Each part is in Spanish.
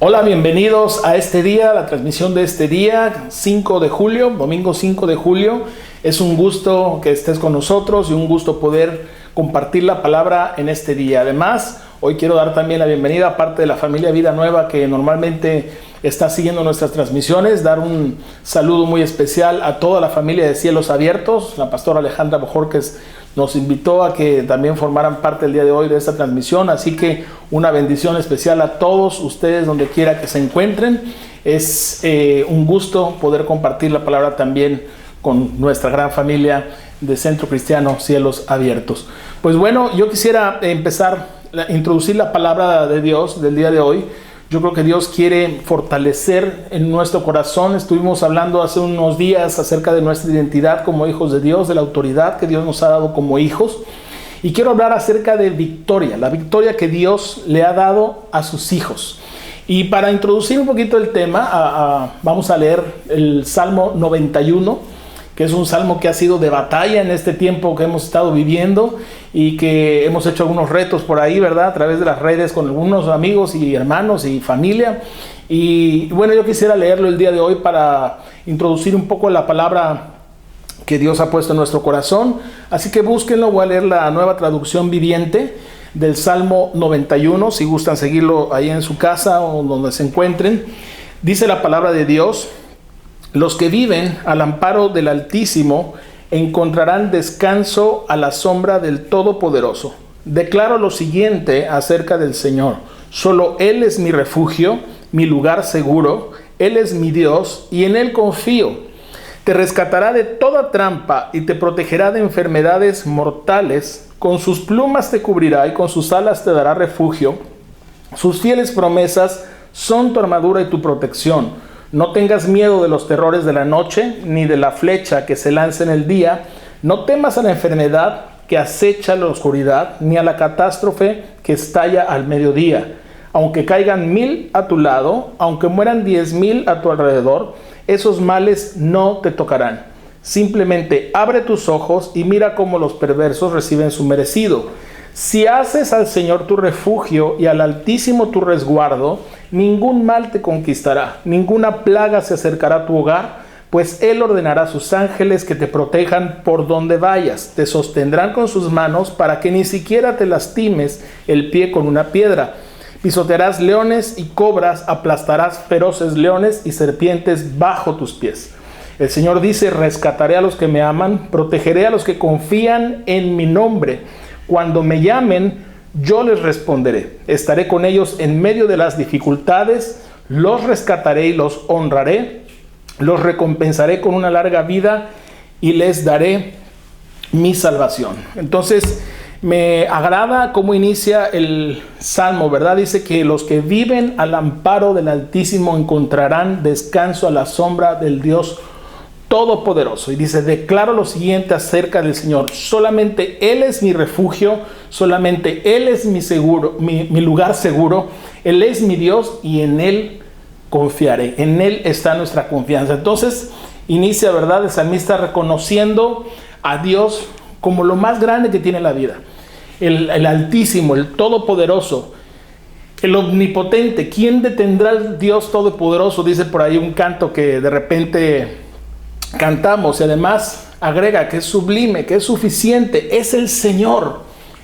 Hola, bienvenidos a este día, la transmisión de este día, 5 de julio, domingo 5 de julio. Es un gusto que estés con nosotros y un gusto poder compartir la palabra en este día. Además, hoy quiero dar también la bienvenida a parte de la familia Vida Nueva que normalmente está siguiendo nuestras transmisiones, dar un saludo muy especial a toda la familia de Cielos Abiertos. La pastora Alejandra Bojorquez nos invitó a que también formaran parte el día de hoy de esta transmisión, así que una bendición especial a todos ustedes donde quiera que se encuentren. Es un gusto poder compartir la palabra también con nuestra gran familia de Centro Cristiano Cielos Abiertos. Pues bueno, yo quisiera empezar a introducir la palabra de Dios del día de hoy. Yo creo que Dios quiere fortalecer en nuestro corazón. Estuvimos hablando hace unos días acerca de nuestra identidad como hijos de Dios, de la autoridad que Dios nos ha dado como hijos. Y quiero hablar acerca de victoria, la victoria que Dios le ha dado a sus hijos. Y para introducir un poquito el tema, vamos a leer el Salmo 91, que es un salmo que ha sido de batalla en este tiempo que hemos estado viviendo y que hemos hecho algunos retos por ahí, ¿verdad? A través de las redes con algunos amigos y hermanos y familia. Y bueno, yo quisiera leerlo el día de hoy para introducir un poco la palabra que Dios ha puesto en nuestro corazón. Así que búsquenlo, voy a leer la Nueva Traducción Viviente del Salmo 91, si gustan seguirlo ahí en su casa o donde se encuentren. Dice la palabra de Dios: los que viven al amparo del Altísimo encontrarán descanso a la sombra del Todopoderoso. Declaro lo siguiente acerca del Señor: solo Él es mi refugio, mi lugar seguro. Él es mi Dios y en Él confío. Te rescatará de toda trampa y te protegerá de enfermedades mortales. Con sus plumas te cubrirá y con sus alas te dará refugio. Sus fieles promesas son tu armadura y tu protección. No tengas miedo de los terrores de la noche, ni de la flecha que se lanza en el día. No temas a la enfermedad que acecha la oscuridad, ni a la catástrofe que estalla al mediodía. Aunque caigan 1000 a tu lado, aunque mueran 10,000 a tu alrededor, esos males no te tocarán. Simplemente abre tus ojos y mira cómo los perversos reciben su merecido. Si haces al Señor tu refugio y al Altísimo tu resguardo, ningún mal te conquistará, ninguna plaga se acercará a tu hogar, pues Él ordenará a sus ángeles que te protejan por donde vayas. Te sostendrán con sus manos para que ni siquiera te lastimes el pie con una piedra. Pisotearás leones y cobras, aplastarás feroces leones y serpientes bajo tus pies. El Señor dice: rescataré a los que me aman, protegeré a los que confían en mi nombre. Cuando me llamen, yo les responderé. Estaré con ellos en medio de las dificultades, los rescataré y los honraré. Los recompensaré con una larga vida y les daré mi salvación. Entonces, me agrada cómo inicia el Salmo, ¿verdad? Dice que los que viven al amparo del Altísimo encontrarán descanso a la sombra del Dios Todopoderoso. Y dice: declaro lo siguiente acerca del Señor: solamente Él es mi refugio, solamente Él es mi seguro, mi lugar seguro. Él es mi Dios y en Él confiaré. En Él está nuestra confianza. Entonces inicia, ¿verdad?, el salmista reconociendo a Dios como lo más grande que tiene la vida. El Altísimo, el Todopoderoso, el Omnipotente. ¿Quién detendrá al Dios Todopoderoso? Dice por ahí un canto que de repente cantamos, y además agrega que es sublime, que es suficiente. Es el Señor,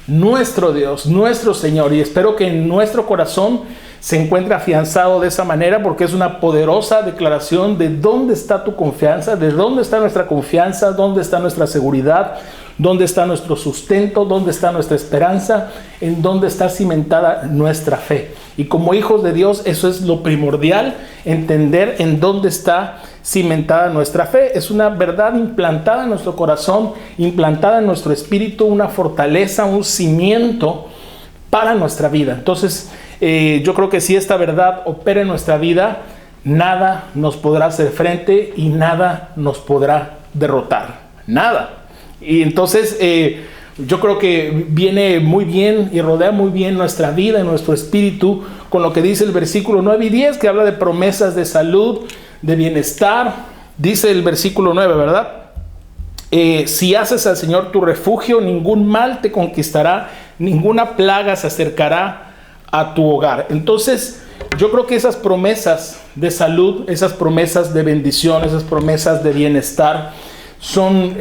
nuestro Dios, nuestro Señor. Y espero que en nuestro corazón se encuentre afianzado de esa manera, porque es una poderosa declaración de dónde está tu confianza, de dónde está nuestra confianza, dónde está nuestra seguridad, dónde está nuestro sustento, dónde está nuestra esperanza, en dónde está cimentada nuestra fe. Y como hijos de Dios, eso es lo primordial, entender en dónde está cimentada nuestra fe. Es una verdad implantada en nuestro corazón, implantada en nuestro espíritu, una fortaleza, un cimiento para nuestra vida. Entonces, yo creo que si esta verdad opera en nuestra vida, nada nos podrá hacer frente y nada nos podrá derrotar. Nada. Y entonces yo creo que viene muy bien y rodea muy bien nuestra vida y nuestro espíritu con lo que dice el versículo 9 y 10, que habla de promesas de salud, de bienestar. Dice el versículo 9, ¿verdad? Si haces al Señor tu refugio, ningún mal te conquistará, ninguna plaga se acercará a tu hogar. Entonces, yo creo que esas promesas de salud, esas promesas de bendición, esas promesas de bienestar, son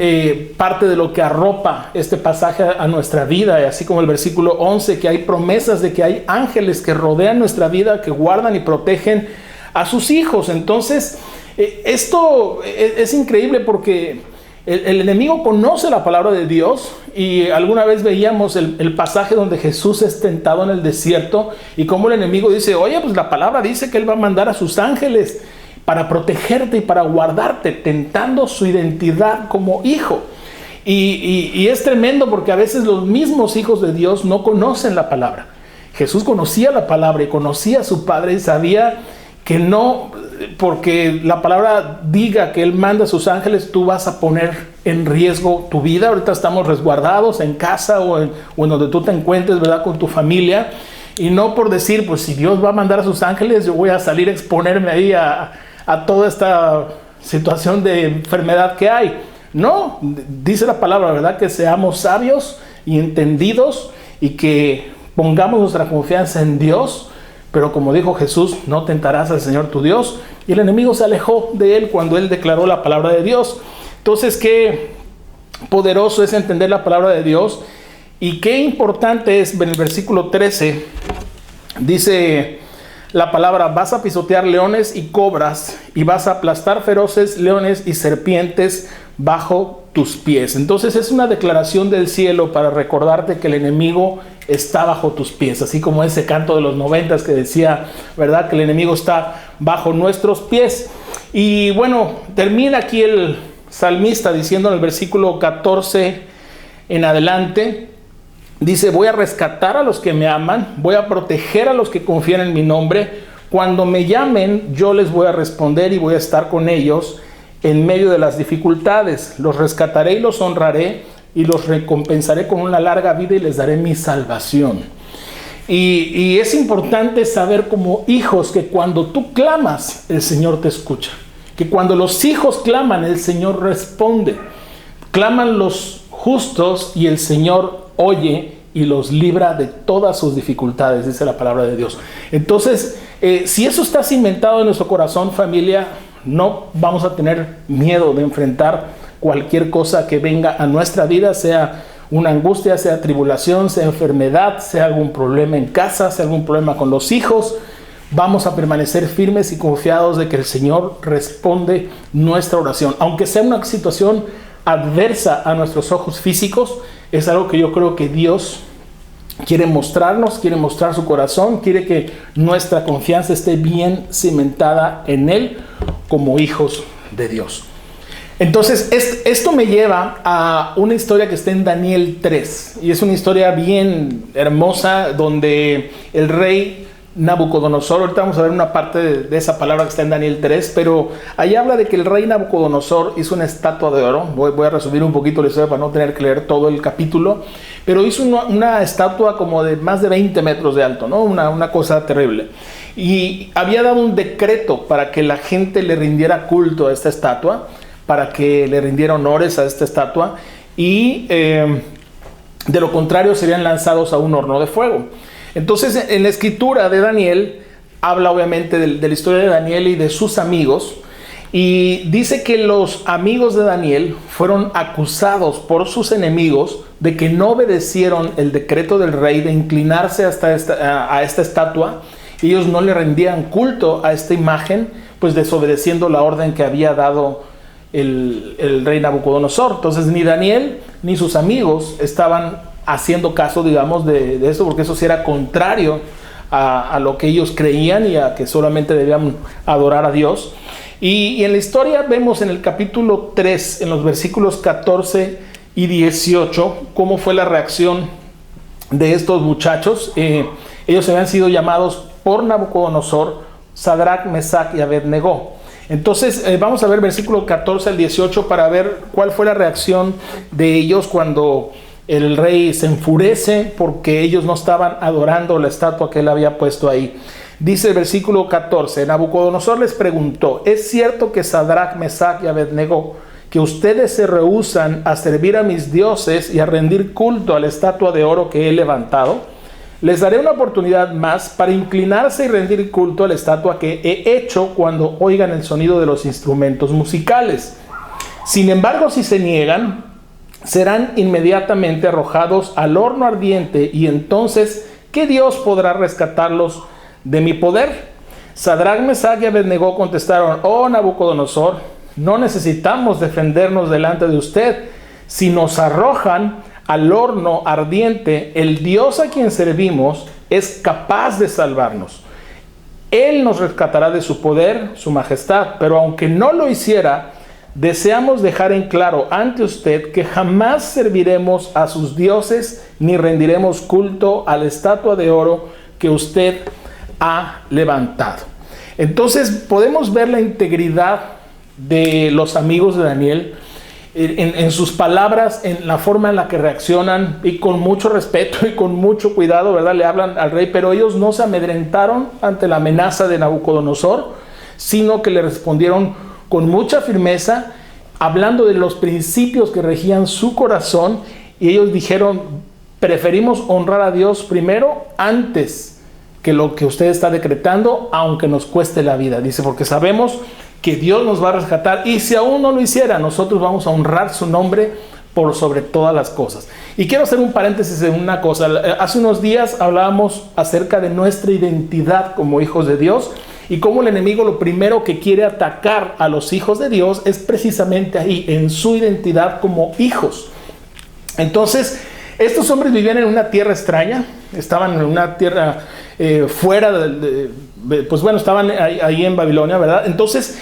parte de lo que arropa este pasaje a nuestra vida, así como el versículo 11, que hay promesas de que hay ángeles que rodean nuestra vida, que guardan y protegen a sus hijos. Entonces, esto es increíble porque el enemigo conoce la palabra de Dios, y alguna vez veíamos el pasaje donde Jesús es tentado en el desierto, y como el enemigo dice, oye, pues la palabra dice que Él va a mandar a sus ángeles para protegerte y para guardarte, tentando su identidad como hijo. Y es tremendo porque a veces los mismos hijos de Dios no conocen la palabra. Jesús conocía la palabra y conocía a su Padre y sabía que no, porque la palabra diga que Él manda a sus ángeles, tú vas a poner en riesgo tu vida. Ahorita estamos resguardados en casa o en donde tú te encuentres, ¿verdad?, con tu familia. Y no por decir, pues si Dios va a mandar a sus ángeles, yo voy a salir a exponerme ahí a toda esta situación de enfermedad que hay. No, dice la palabra, ¿verdad?, que seamos sabios y entendidos y que pongamos nuestra confianza en Dios. Pero como dijo Jesús, no tentarás al Señor tu Dios. Y el enemigo se alejó de él cuando él declaró la palabra de Dios. Entonces, qué poderoso es entender la palabra de Dios. Y qué importante es, en el versículo 13, dice la palabra, vas a pisotear leones y cobras, y vas a aplastar feroces leones y serpientes bajo tus pies. Entonces es una declaración del cielo para recordarte que el enemigo está bajo tus pies, así como ese canto de los 90 que decía, ¿verdad?, que el enemigo está bajo nuestros pies. Y bueno, termina aquí el salmista diciendo en el versículo 14 en adelante, dice, voy a rescatar a los que me aman, voy a proteger a los que confían en mi nombre. Cuando me llamen, yo les voy a responder y voy a estar con ellos en medio de las dificultades. Los rescataré y los honraré y los recompensaré con una larga vida y les daré mi salvación. Y es importante saber como hijos que cuando tú clamas, el Señor te escucha. Que cuando los hijos claman, el Señor responde. Claman los justos y el Señor oye y los libra de todas sus dificultades, dice la palabra de Dios. Entonces, si eso está cimentado en nuestro corazón, familia, no vamos a tener miedo de enfrentar cualquier cosa que venga a nuestra vida, sea una angustia, sea tribulación, sea enfermedad, sea algún problema en casa, sea algún problema con los hijos. Vamos a permanecer firmes y confiados de que el Señor responde nuestra oración. Aunque sea una situación adversa a nuestros ojos físicos, es algo que yo creo que Dios quiere mostrarnos, quiere mostrar su corazón, quiere que nuestra confianza esté bien cimentada en Él como hijos de Dios. Entonces, esto me lleva a una historia que está en Daniel 3, y es una historia bien hermosa donde el rey Nabucodonosor, ahorita vamos a ver una parte de esa palabra que está en Daniel 3, pero ahí habla de que el rey Nabucodonosor hizo una estatua de oro. Voy a resumir un poquito la historia para no tener que leer todo el capítulo, pero hizo una estatua como de más de 20 metros de alto, ¿no? Una cosa terrible. Y había dado un decreto para que la gente le rindiera culto a esta estatua, para que le rindiera honores a esta estatua, y de lo contrario serían lanzados a un horno de fuego. Entonces, en la escritura de Daniel, habla obviamente de la historia de Daniel y de sus amigos, y dice que los amigos de Daniel fueron acusados por sus enemigos de que no obedecieron el decreto del rey de inclinarse a esta estatua. Ellos no le rendían culto a esta imagen, pues desobedeciendo la orden que había dado el rey Nabucodonosor. Entonces ni Daniel ni sus amigos estaban haciendo caso, digamos, de esto, porque eso sí era contrario a lo que ellos creían y a que solamente debían adorar a Dios. Y en la historia vemos en el capítulo 3, en los versículos 14 y 18, cómo fue la reacción de estos muchachos. Ellos habían sido llamados por Nabucodonosor Sadrach, Mesach y Abednego. Entonces vamos a ver versículo 14 al 18 para ver cuál fue la reacción de ellos cuando el rey se enfurece porque ellos no estaban adorando la estatua que él había puesto ahí. Dice el versículo 14, Nabucodonosor les preguntó, ¿es cierto que Sadrach, Mesach y Abednego, que ustedes se rehúsan a servir a mis dioses y a rendir culto a la estatua de oro que he levantado? les daré una oportunidad más para inclinarse y rendir culto a la estatua que he hecho cuando oigan el sonido de los instrumentos musicales. Sin embargo, si se niegan, serán inmediatamente arrojados al horno ardiente, y entonces, ¿qué Dios podrá rescatarlos de mi poder? Sadrac, Mesach y Abednego contestaron: oh Nabucodonosor, no necesitamos defendernos delante de usted. Si nos arrojan al horno ardiente, el Dios a quien servimos es capaz de salvarnos. Él nos rescatará de su poder, su majestad. Pero aunque no lo hiciera, deseamos dejar en claro ante usted que jamás serviremos a sus dioses ni rendiremos culto a la estatua de oro que usted ha levantado. Entonces podemos ver la integridad de los amigos de Daniel en sus palabras, en la forma en la que reaccionan, y con mucho respeto y con mucho cuidado, ¿verdad? Le hablan al rey, pero ellos no se amedrentaron ante la amenaza de Nabucodonosor, sino que le respondieron con mucha firmeza, hablando de los principios que regían su corazón, y ellos dijeron: preferimos honrar a Dios primero antes que lo que usted está decretando, aunque nos cueste la vida. Dice, porque sabemos que Dios nos va a rescatar, y si aún no lo hiciera, nosotros vamos a honrar su nombre por sobre todas las cosas. Y quiero hacer un paréntesis en una cosa. Hace unos días hablábamos acerca de nuestra identidad como hijos de Dios, y cómo el enemigo lo primero que quiere atacar a los hijos de Dios es precisamente ahí, en su identidad como hijos. Entonces, estos hombres vivían en una tierra extraña, estaban en una tierra fuera pues bueno, estaban ahí en Babilonia, ¿verdad? Entonces,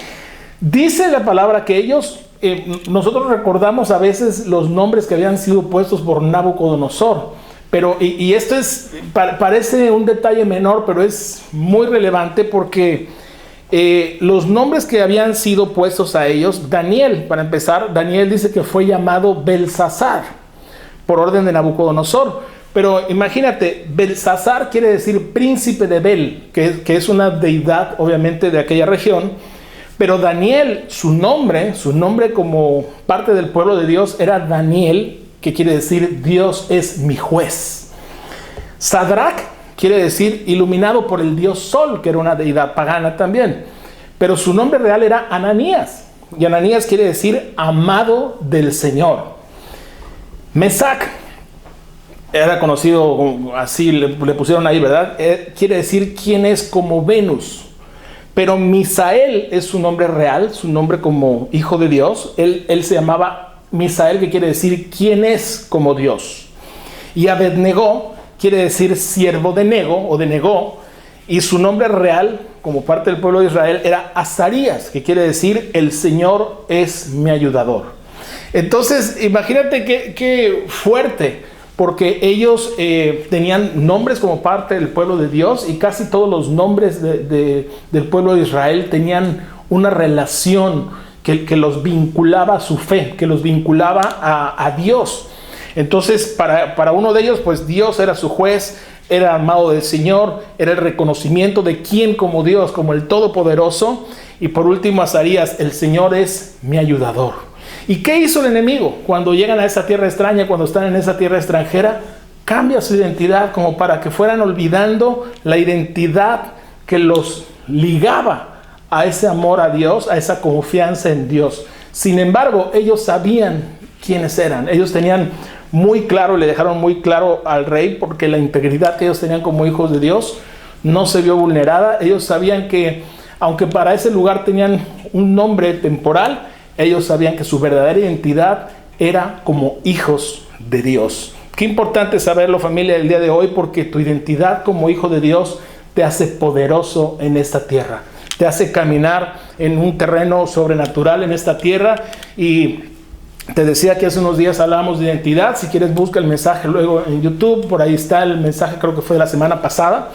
dice la palabra que ellos, nosotros recordamos a veces los nombres que habían sido puestos por Nabucodonosor, pero, y esto parece un detalle menor, pero es muy relevante porque los nombres que habían sido puestos a ellos, Daniel, para empezar, Daniel dice que fue llamado Belsasar, por orden de Nabucodonosor. Pero imagínate, Belsasar quiere decir príncipe de Bel, que es una deidad obviamente de aquella región. Pero Daniel, su nombre como parte del pueblo de Dios era Daniel, que quiere decir Dios es mi juez. Sadrac quiere decir iluminado por el dios Sol, que era una deidad pagana también. Pero su nombre real era Ananías, y Ananías quiere decir amado del Señor. Mesach era conocido así, le pusieron ahí, ¿verdad? Quiere decir quién es como Venus. Pero Misael es su nombre real, su nombre como hijo de Dios. Él se llamaba Misael, que quiere decir quién es como Dios. Y Abednego quiere decir siervo de Nego o de Negó. Y su nombre real, como parte del pueblo de Israel, era Azarías, que quiere decir el Señor es mi ayudador. Entonces, imagínate qué fuerte. Porque ellos tenían nombres como parte del pueblo de Dios, y casi todos los nombres del pueblo de Israel tenían una relación que los vinculaba a su fe, que los vinculaba a Dios. Entonces, para uno de ellos, pues Dios era su juez, era amado del Señor, era el reconocimiento de quién como Dios, como el Todopoderoso. Y por último, Azarías, el Señor es mi ayudador. ¿Y qué hizo el enemigo? Cuando llegan a esa tierra extraña, cuando están en esa tierra extranjera, cambia su identidad como para que fueran olvidando la identidad que los ligaba a ese amor a Dios, a esa confianza en Dios. Sin embargo, ellos sabían quiénes eran. Ellos tenían muy claro, le dejaron muy claro al rey, porque la integridad que ellos tenían como hijos de Dios no se vio vulnerada. Ellos sabían que, aunque para ese lugar tenían un nombre temporal, ellos sabían que su verdadera identidad era como hijos de Dios. Qué importante saberlo, familia, el día de hoy, porque tu identidad como hijo de Dios te hace poderoso en esta tierra. Te hace caminar en un terreno sobrenatural en esta tierra. Y te decía que hace unos días hablábamos de identidad. Si quieres, busca el mensaje luego en YouTube. Por ahí está el mensaje, creo que fue de la semana pasada.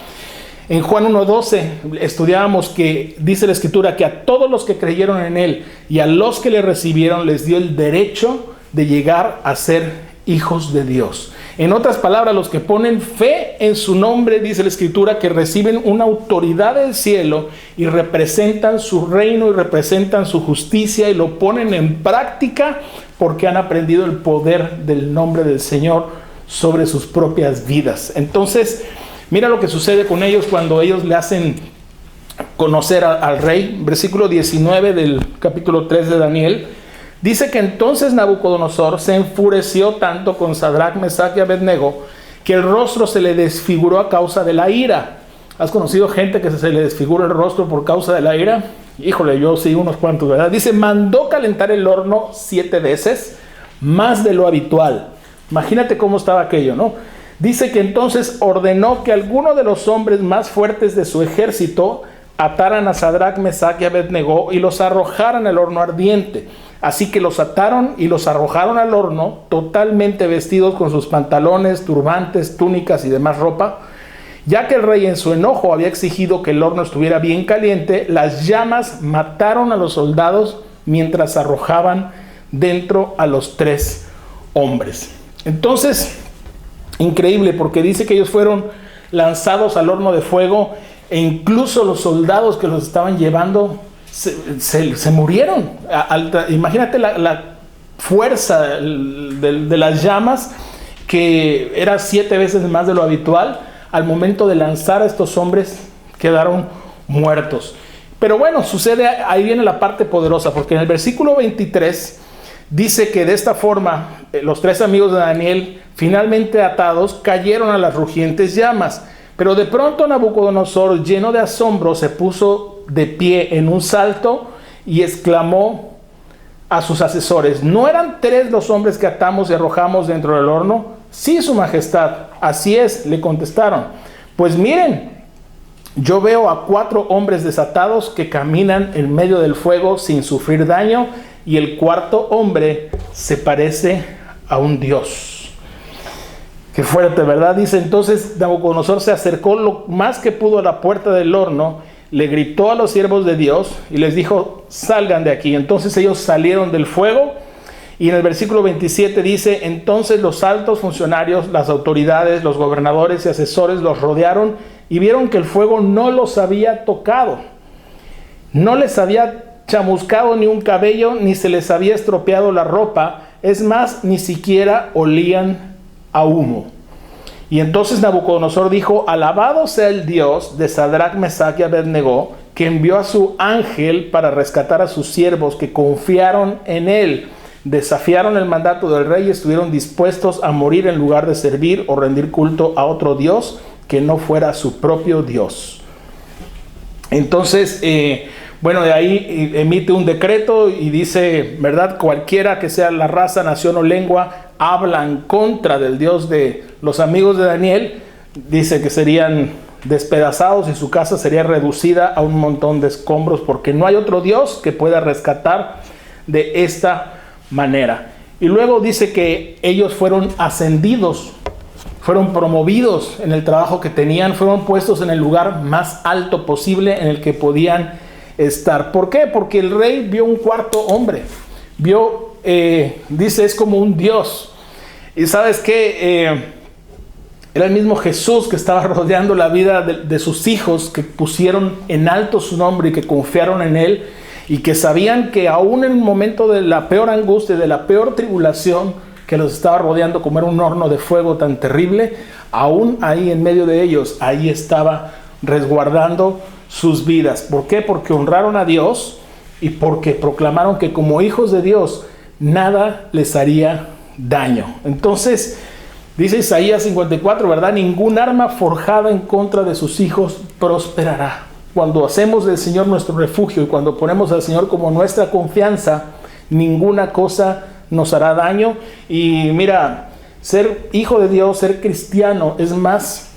En Juan 1:12 estudiábamos que dice la Escritura que a todos los que creyeron en Él y a los que le recibieron les dio el derecho de llegar a ser hijos de Dios. En otras palabras, los que ponen fe en su nombre, dice la Escritura, que reciben una autoridad del cielo y representan su reino y representan su justicia y lo ponen en práctica porque han aprendido el poder del nombre del Señor sobre sus propias vidas. Entonces, Mira lo que sucede con ellos cuando ellos le hacen conocer al rey. Versículo 19 del capítulo 3 de Daniel. Dice que entonces Nabucodonosor se enfureció tanto con Sadrach, Mesach y Abednego que el rostro se le desfiguró a causa de la ira. ¿Has conocido gente que se le desfigura el rostro por causa de la ira? Híjole, yo sí, unos cuantos, ¿verdad? Dice, mandó calentar el horno 7 veces, más de lo habitual. Imagínate cómo estaba aquello, ¿no? Dice que entonces ordenó que alguno de los hombres más fuertes de su ejército ataran a Sadrach, Mesach y Abednego y los arrojaran al horno ardiente. Así que los ataron y los arrojaron al horno, totalmente vestidos con sus pantalones, turbantes, túnicas y demás ropa. Ya que el rey en su enojo había exigido que el horno estuviera bien caliente, las llamas mataron a los soldados mientras arrojaban dentro a los 3 hombres. Entonces, increíble, porque dice que ellos fueron lanzados al horno de fuego e incluso los soldados que los estaban llevando se murieron. Imagínate la fuerza de las llamas, que era 7 veces más de lo habitual. Al momento de lanzar a estos hombres, quedaron muertos. Pero bueno, sucede, ahí viene la parte poderosa, porque en el versículo 23 dice que de esta forma los 3 amigos de Daniel, finalmente atados, cayeron a las rugientes llamas. Pero de pronto Nabucodonosor, lleno de asombro, se puso de pie en un salto y exclamó a sus asesores: ¿no eran 3 los hombres que atamos y arrojamos dentro del horno? Sí, su majestad. Así es, le contestaron. Pues miren, yo veo a 4 hombres desatados que caminan en medio del fuego sin sufrir daño, y el 4.º hombre se parece a un dios. Qué fuerte, ¿verdad? Dice, entonces Nabucodonosor se acercó lo más que pudo a la puerta del horno, le gritó a los siervos de Dios y les dijo: salgan de aquí. Entonces ellos salieron del fuego. Y en el versículo 27 dice: entonces los altos funcionarios, las autoridades, los gobernadores y asesores los rodearon y vieron que el fuego no los había tocado. No les había chamuscado ni un cabello, ni se les había estropeado la ropa. Es más, ni siquiera olían a humo. Y entonces Nabucodonosor dijo: alabado sea el Dios de Sadrach, Mesach y Abednego, que envió a su ángel para rescatar a sus siervos que confiaron en él. Desafiaron el mandato del rey y estuvieron dispuestos a morir en lugar de servir o rendir culto a otro Dios que no fuera su propio Dios. Entonces, bueno, de ahí emite un decreto y dice, ¿verdad? Cualquiera que sea la raza, nación o lengua, habla en contra del Dios de los amigos de Daniel, dice que serían despedazados y su casa sería reducida a un montón de escombros, porque no hay otro Dios que pueda rescatar de esta manera. Y luego dice que ellos fueron ascendidos, fueron promovidos en el trabajo que tenían, fueron puestos en el lugar más alto posible en el que podían estar. ¿Por qué? Porque el rey vio un 4.º hombre, vio, dice, es como un dios. Y sabes qué, era el mismo Jesús que estaba rodeando la vida de sus hijos, que pusieron en alto su nombre y que confiaron en él, y que sabían que aún en el momento de la peor angustia, de la peor tribulación que los estaba rodeando, como era un horno de fuego tan terrible, aún ahí en medio de ellos, ahí estaba resguardando sus vidas. ¿Por qué? Porque honraron a Dios y porque proclamaron que como hijos de Dios nada les haría daño. Entonces, dice Isaías 54, ¿verdad? Ningún arma forjada en contra de sus hijos prosperará. Cuando hacemos del Señor nuestro refugio y cuando ponemos al Señor como nuestra confianza, ninguna cosa nos hará daño. Y mira, ser hijo de Dios, ser cristiano, es más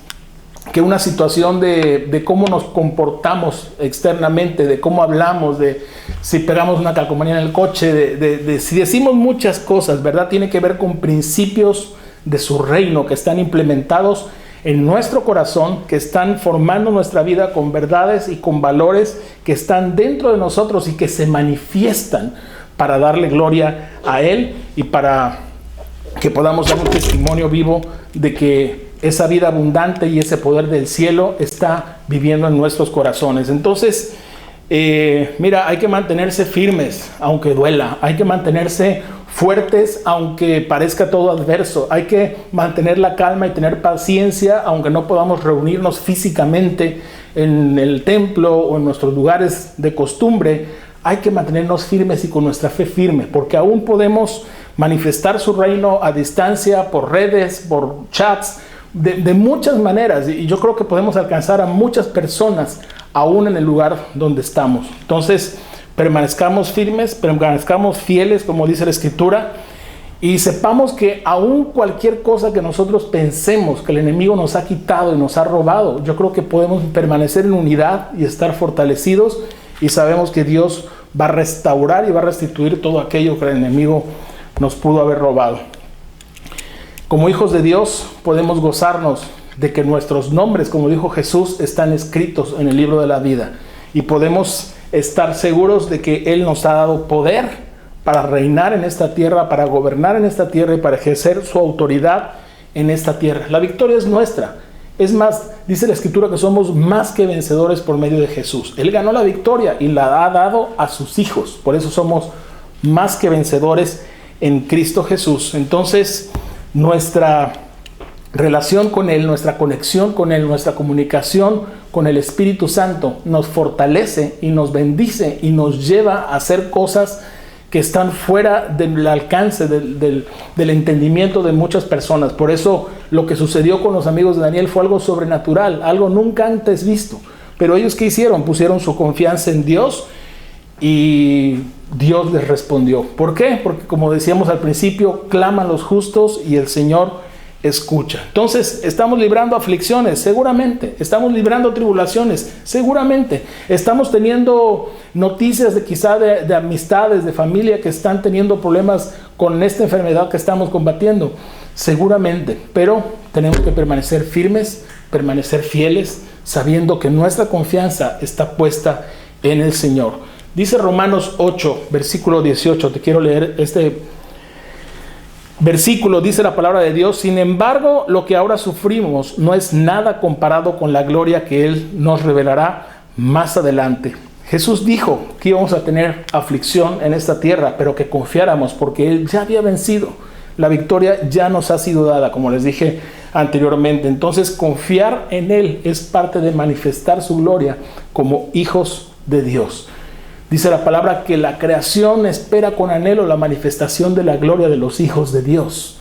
que una situación de cómo nos comportamos externamente, de cómo hablamos, de si pegamos una calcomanía en el coche, de si decimos muchas cosas, ¿verdad? Tiene que ver con principios de su reino que están implementados en nuestro corazón, que están formando nuestra vida con verdades y con valores que están dentro de nosotros y que se manifiestan para darle gloria a Él y para que podamos dar un testimonio vivo de que esa vida abundante y ese poder del cielo está viviendo en nuestros corazones. Entonces, mira, hay que mantenerse firmes, aunque duela. Hay que mantenerse fuertes aunque parezca todo adverso. Hay que mantener la calma y tener paciencia aunque no podamos reunirnos físicamente en el templo o en nuestros lugares de costumbre. Hay que mantenernos firmes y con nuestra fe firme, porque aún podemos manifestar su reino a distancia, por redes, por chats, de muchas maneras, y yo creo que podemos alcanzar a muchas personas aún en el lugar donde estamos. Entonces, permanezcamos firmes, permanezcamos fieles, como dice la Escritura, y sepamos que aún cualquier cosa que nosotros pensemos que el enemigo nos ha quitado y nos ha robado, yo creo que podemos permanecer en unidad y estar fortalecidos, y sabemos que Dios va a restaurar y va a restituir todo aquello que el enemigo nos pudo haber robado. Como hijos de Dios podemos gozarnos de que nuestros nombres, como dijo Jesús, están escritos en el libro de la vida, y podemos estar seguros de que Él nos ha dado poder para reinar en esta tierra, para gobernar en esta tierra y para ejercer su autoridad en esta tierra. La victoria es nuestra. Es más, dice la Escritura que somos más que vencedores por medio de Jesús. Él ganó la victoria y la ha dado a sus hijos. Por eso somos más que vencedores en Cristo Jesús. Entonces, nuestra relación con Él, nuestra conexión con Él, nuestra comunicación con el Espíritu Santo nos fortalece y nos bendice y nos lleva a hacer cosas que están fuera del alcance, del entendimiento de muchas personas. Por eso lo que sucedió con los amigos de Daniel fue algo sobrenatural, algo nunca antes visto. Pero ellos, ¿qué hicieron? Pusieron su confianza en Dios y Dios les respondió. ¿Por qué? Porque, como decíamos al principio, claman los justos y el Señor escucha. Entonces, estamos librando aflicciones, seguramente. Estamos librando tribulaciones, seguramente. Estamos teniendo noticias de amistades, de familia que están teniendo problemas con esta enfermedad que estamos combatiendo, seguramente. Pero tenemos que permanecer firmes, permanecer fieles, sabiendo que nuestra confianza está puesta en el Señor. Dice Romanos 8, versículo 18. Te quiero leer este versículo. Dice la palabra de Dios: sin embargo, lo que ahora sufrimos no es nada comparado con la gloria que Él nos revelará más adelante. Jesús dijo que íbamos a tener aflicción en esta tierra, pero que confiáramos porque Él ya había vencido. La victoria ya nos ha sido dada, como les dije anteriormente. Entonces, confiar en Él es parte de manifestar su gloria como hijos de Dios. Dice la palabra que la creación espera con anhelo la manifestación de la gloria de los hijos de Dios.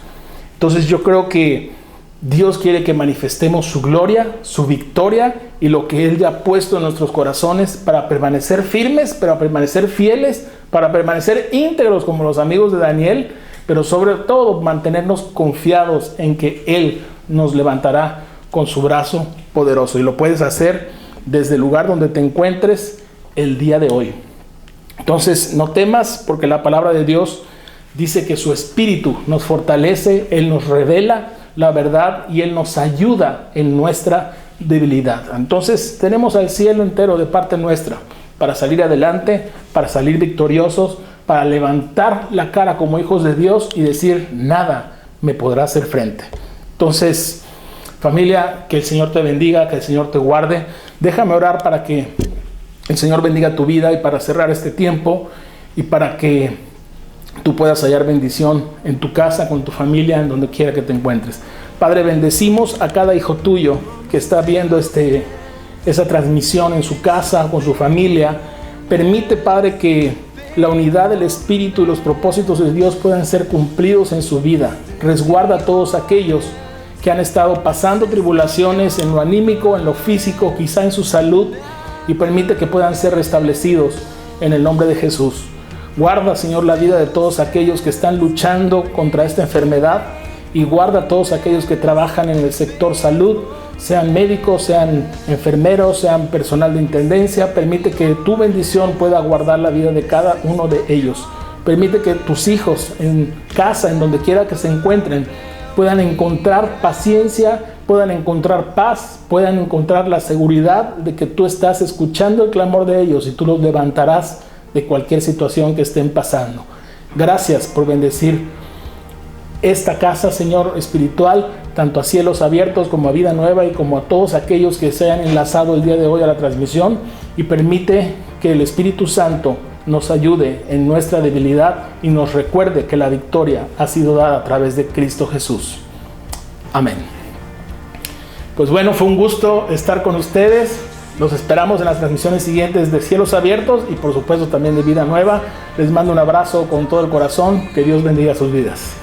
Entonces yo creo que Dios quiere que manifestemos su gloria, su victoria y lo que Él ya ha puesto en nuestros corazones para permanecer firmes, para permanecer fieles, para permanecer íntegros como los amigos de Daniel, pero sobre todo mantenernos confiados en que Él nos levantará con su brazo poderoso. Y lo puedes hacer desde el lugar donde te encuentres el día de hoy. Entonces, no temas, porque la palabra de Dios dice que su Espíritu nos fortalece, Él nos revela la verdad y Él nos ayuda en nuestra debilidad. Entonces, tenemos al cielo entero de parte nuestra para salir adelante, para salir victoriosos, para levantar la cara como hijos de Dios y decir: nada me podrá hacer frente. Entonces, familia, que el Señor te bendiga, que el Señor te guarde. Déjame orar para que el Señor bendiga tu vida y para cerrar este tiempo y para que tú puedas hallar bendición en tu casa, con tu familia, en donde quiera que te encuentres. Padre, bendecimos a cada hijo tuyo que está viendo esa transmisión en su casa, con su familia. Permite, Padre, que la unidad del Espíritu y los propósitos de Dios puedan ser cumplidos en su vida. Resguarda a todos aquellos que han estado pasando tribulaciones en lo anímico, en lo físico, quizá en su salud, y permite que puedan ser restablecidos en el nombre de Jesús. Guarda, Señor, la vida de todos aquellos que están luchando contra esta enfermedad, y guarda a todos aquellos que trabajan en el sector salud, sean médicos, sean enfermeros, sean personal de intendencia. Permite que tu bendición pueda guardar la vida de cada uno de ellos. Permite que tus hijos en casa, en donde quiera que se encuentren, puedan encontrar paciencia, puedan encontrar paz, puedan encontrar la seguridad de que tú estás escuchando el clamor de ellos y tú los levantarás de cualquier situación que estén pasando. Gracias por bendecir esta casa, Señor, espiritual, tanto a Cielos Abiertos como a Vida Nueva y como a todos aquellos que se han enlazado el día de hoy a la transmisión, y permite que el Espíritu Santo nos ayude en nuestra debilidad y nos recuerde que la victoria ha sido dada a través de Cristo Jesús. Amén. Pues bueno, fue un gusto estar con ustedes. Los esperamos en las transmisiones siguientes de Cielos Abiertos y por supuesto también de Vida Nueva. Les mando un abrazo con todo el corazón. Que Dios bendiga sus vidas.